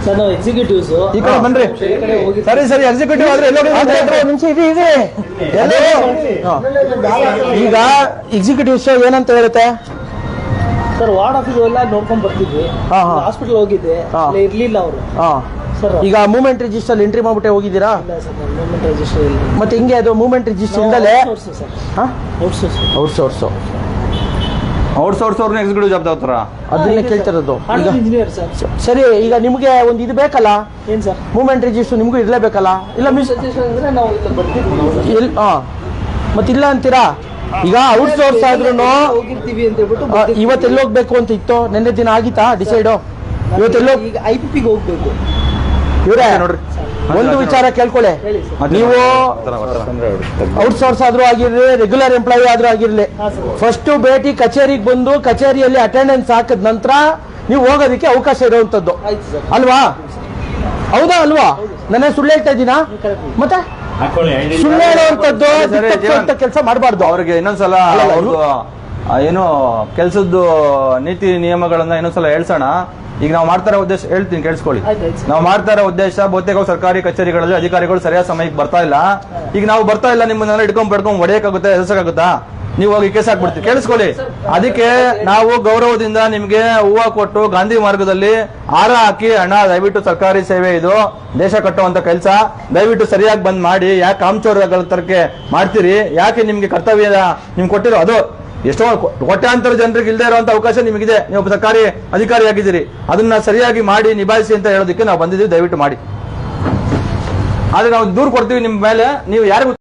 Sir ನಾವು executives ಈ ಕಡೆ ಬನ್ರಿ. ಸರಿ ಸರಿ, ಎಕ್ಸಿಕ್ಯೂಟಿವ್ ಆದ್ರೆ ಈಗ ಎಕ್ಸಿಕ್ಯೂಟಿವ್ಸ್ ಏನಂತ ಹೇಳುತ್ತೆ ಸರ್? ವಾರ್ಡ್ ಆಫೀಸ್ ಎಲ್ಲ ನೋಡ್ಕೊಂಡ್ ಬರ್ತಿದ್ವಿ, ಹಾಸ್ಪಿಟಲ್ ಹೋಗಿದ್ದೆ, ಇರ್ಲಿಲ್ಲ ಅವರು. ಈಗ ಮೂವ್ಮೆಂಟ್ ರಿಜಿಸ್ಟರ್ ಎಂಟ್ರಿ ಮಾಡ್ಬಿಟ್ಟೆ ಹೋಗಿದ್ದೀರಾ? ಮೂವ್ಮೆಂಟ್ ರಿಜಿಸ್ಟರ್ ಇಲ್ಲ. ಮತ್ತೆ ಹಿಂಗೆ ಅದು ಮೂವ್ಮೆಂಟ್ ರಿಜಿಸ್ಟರ್ ಇಲ್ದಲೇ ಔಟ್ಸೋರ್ಸ್ ಎಕ್ಸಿಕ್ಯೂಟಿವ್ ಜಾಬ್ ತಗೋತಾರ? ಅದನ್ನೇ ಕೇಳ್ತಿರೋದು. ಈಗ ಇಂಜಿನಿಯರ್ ಸರ್. ಸರಿ, ಈಗ ನಿಮ್ಗೆ ಒಂದು ಇದು ಬೇಕಲ್ಲ, ಏನ್ ಸರ್? ಮೂವ್ಮೆಂಟ್ ರಿಜಿಸ್ಟರ್ ನಿಮ್ಗೂ ಇರ್ಲೇಬೇಕಲ್ಲ? ಇಲ್ಲ ಮಿಸ್ ಅಂದ್ರೆ ನಾವು ಇಲ್ಲ ಬರ್ತಿದ್ವಿ. ಮತ್ತಿಲ್ಲ ಅಂತೀರಾ? ಈಗ ಔಟ್ಸೋರ್ಸ್ ಆದ್ರೂ ಹೋಗಿರ್ತೀವಿ ಅಂತ ಹೇಳ್ಬಿಟ್ಟು ಇವತ್ತು ಎಲ್ಲಿ ಹೋಗ್ಬೇಕು ಅಂತ ಇತ್ತು? ನಿನ್ನೆ ದಿನ ಆಗಿತ್ತಾ ಡಿಸೈಡ್? ಇವತ್ತೆಲ್ಲೋ ಈಗ IPP ಹೋಗ್ಬೇಕು. ಇವ್ರೆ ನೋಡ್ರಿ, ಒಂದು ವಿಚಾರ ಕೇಳ್ಕೊಳ್ಳಿ. ನೀವು ಔಟ್ಸೋರ್ಸ್ ಆದ್ರೂ ಆಗಿರ್ಲಿ, ರೆಗ್ಯುಲರ್ ಎಂಪ್ಲಾಯಿ ಆದ್ರೂ ಆಗಿರ್ಲಿ, ಫಸ್ಟ್ ಭೇಟಿ ಕಚೇರಿಗೆ ಬಂದು ಕಚೇರಿಯಲ್ಲಿ ಅಟೆಂಡೆನ್ಸ್ ಹಾಕಿದ ನಂತರ ನೀವು ಹೋಗೋದಕ್ಕೆ ಅವಕಾಶ ಇರುವಂತದ್ದು ಅಲ್ವಾ? ಹೌದಾ ಅಲ್ವಾ? ನನ್ನ ಸುಳ್ಳು ಹೇಳ್ತಾ ಇದ್ದೀನಾ? ಮತ್ತೆ ಸುಳ್ಳು ಹೇಳುವಂತದ್ದು ಕೆಲಸ ಮಾಡಬಾರ್ದು. ಅವ್ರಿಗೆ ಇನ್ನೊಂದ್ಸಲ ಏನು ಕೆಲಸದ್ದು ನೀತಿ ನಿಯಮಗಳನ್ನ ಇನ್ನೊಂದ್ಸಲ ಹೇಳ್ಸೋಣ. ಈಗ ನಾವು ಮಾಡ್ತಾ ಇರೋ ಉದ್ದೇಶ ಹೇಳ್ತೀನಿ, ಕೇಳಿಸ್ಕೊಳ್ಳಿ. ನಾವು ಮಾಡ್ತಾ ಇರೋ ಉದ್ದೇಶ ಬಹುತೇಕ ಸರ್ಕಾರಿ ಕಚೇರಿಗಳಲ್ಲಿ ಅಧಿಕಾರಿಗಳು ಸರಿಯಾದ ಸಮಯಕ್ಕೆ ಬರ್ತಾ ಇಲ್ಲ. ಈಗ ನಾವು ಬರ್ತಾ ಇಲ್ಲ, ನಿಮ್ಮನ್ನೆಲ್ಲ ಹಿಡ್ಕೊಂಡ್ ಹೊಡೆಯಕ್ಕಾಗುತ್ತೆ, ಎಸಕ್ಕಾಗುತ್ತಾ? ನೀವು ಹೋಗಿ ಕೇಸ್ ಹಾಕ್ಬಿಡ್ತೀವಿ. ಕೇಳಿಸ್ಕೊಳ್ಳಿ. ಅದಕ್ಕೆ ನಾವು ಗೌರವದಿಂದ ನಿಮ್ಗೆ ಹೂವು ಕೊಟ್ಟು ಗಾಂಧಿ ಮಾರ್ಗದಲ್ಲಿ ಹಾರ ಹಾಕಿ, ಅಣ್ಣ ದಯವಿಟ್ಟು ಸರ್ಕಾರಿ ಸೇವೆ ಇದು, ದೇಶ ಕಟ್ಟುವಂತ ಕೆಲಸ, ದಯವಿಟ್ಟು ಸರಿಯಾಗಿ ಬಂದ್ ಮಾಡಿ. ಯಾಕೆ ಕಾಮಚೋರಗಳ ತರಕ್ಕೆ ಮಾಡ್ತೀರಿ? ಯಾಕೆ ನಿಮ್ಗೆ ಕರ್ತವ್ಯ ನಿಮ್ಗೆ ಕೊಟ್ಟಿರೋ ಅದು ಎಷ್ಟೋ ಕೋಟ್ಯಾಂತರ ಜನರಿಗೆ ಇಲ್ಲದೆ ಇರುವಂತ ಅವಕಾಶ ನಿಮಗಿದೆ. ನೀವು ಸರ್ಕಾರಿ ಅಧಿಕಾರಿ ಆಗಿದ್ದೀರಿ, ಅದನ್ನ ಸರಿಯಾಗಿ ಮಾಡಿ ನಿಭಾಯಿಸಿ ಅಂತ ಹೇಳೋದಕ್ಕೆ ನಾವು ಬಂದಿದ್ದೀವಿ. ದಯವಿಟ್ಟು ಮಾಡಿ. ಆದ್ರೆ ನಾವು ದೂರು ಕೊಡ್ತೀವಿ ನಿಮ್ ಮೇಲೆ. ನೀವು ಯಾರಿಗೂ